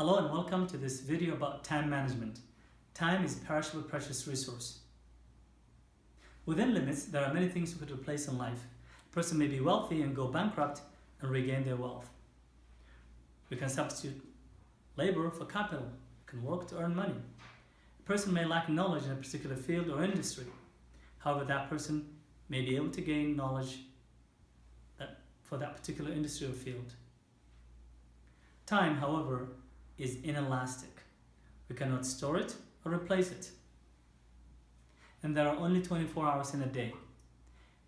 Hello and welcome to this video about time management. Time is a perishable, precious resource. Within limits, there are many things we could replace in life. A person may be wealthy and go bankrupt and regain their wealth. We can substitute labor for capital. We can work to earn money. A person may lack knowledge in a particular field or industry. However, that person may be able to gain knowledge for that particular industry or field. Time, however, is inelastic. We cannot store it or replace it. And there are only 24 hours in a day.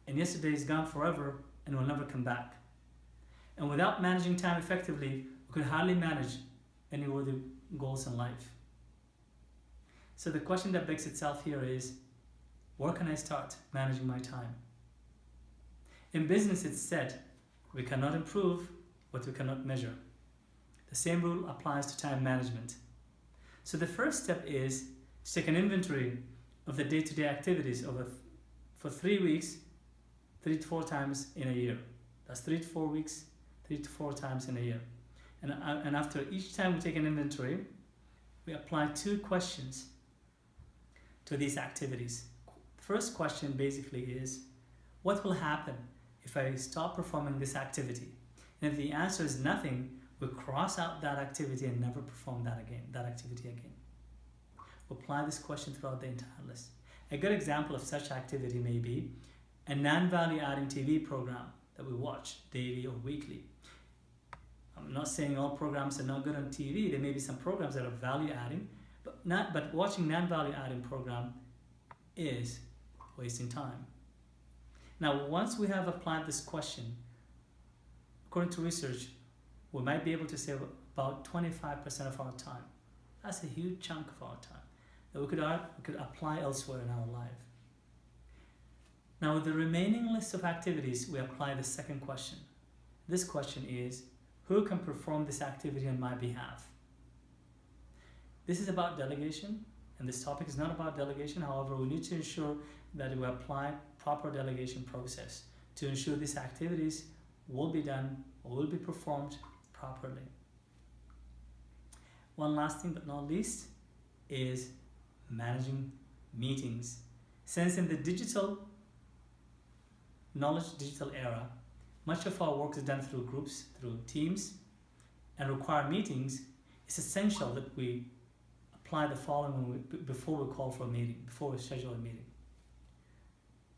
And yesterday is gone forever and will never come back. And without managing time effectively, we could hardly manage any worthy goals in life. So the question that begs itself here is, where can I start managing my time? In business, it's said, we cannot improve what we cannot measure. The same rule applies to time management. So the first step is to take an inventory of the day-to-day activities for 3 weeks, 3 to 4 times in a year. That's 3 to 4 weeks, 3 to 4 times in a year. And after each time we take an inventory, we apply 2 questions to these activities. The first question basically is, what will happen if I stop performing this activity? And if the answer is nothing, we cross out that activity and never perform that activity again. We apply this question throughout the entire list. A good example of such activity may be a non-value adding TV program that we watch daily or weekly. I'm not saying all programs are not good on TV. There may be some programs that are value adding, but watching non-value adding program is wasting time. Now, once we have applied this question, according to research, we might be able to save about 25% of our time. That's a huge chunk of our time that we could apply elsewhere in our life. Now, with the remaining list of activities, we apply the second question. This question is, who can perform this activity on my behalf? This is about delegation, and this topic is not about delegation. However, we need to ensure that we apply proper delegation process to ensure these activities will be done or will be performed properly. One last thing but not least is managing meetings. Since in the digital era, much of our work is done through groups, through teams, and require meetings, it's essential that we apply the following before we call for a meeting, before we schedule a meeting.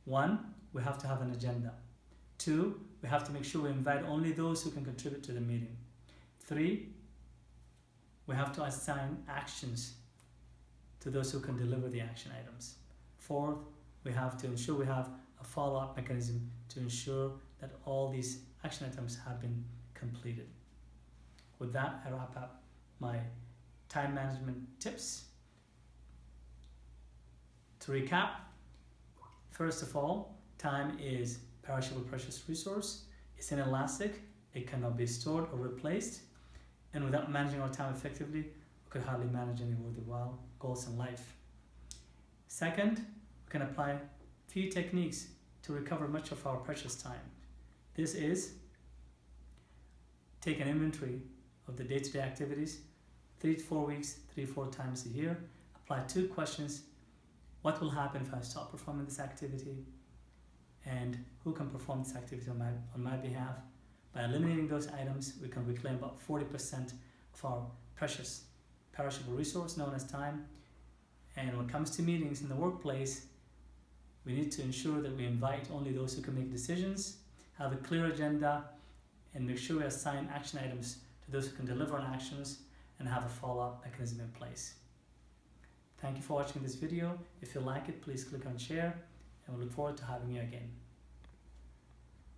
1, we have to have an agenda. 2, we have to make sure we invite only those who can contribute to the meeting. 3, we have to assign actions to those who can deliver the action items. 4, we have to ensure we have a follow-up mechanism to ensure that all these action items have been completed. With that, I wrap up my time management tips. To recap, first of all, time is a perishable, precious resource. It's inelastic. It cannot be stored or replaced. And without managing our time effectively, we could hardly manage any worthwhile goals in life. Second, we can apply a few techniques to recover much of our precious time. This is take an inventory of the day-to-day activities, 3 to 4 weeks, 3 to 4 times a year. Apply 2 questions. What will happen if I stop performing this activity? And who can perform this activity on my behalf? By eliminating those items, we can reclaim about 40% of our precious, perishable resource known as time. And when it comes to meetings in the workplace, we need to ensure that we invite only those who can make decisions, have a clear agenda, and make sure we assign action items to those who can deliver on actions and have a follow-up mechanism in place. Thank you for watching this video. If you like it, please click on share, and we look forward to having you again.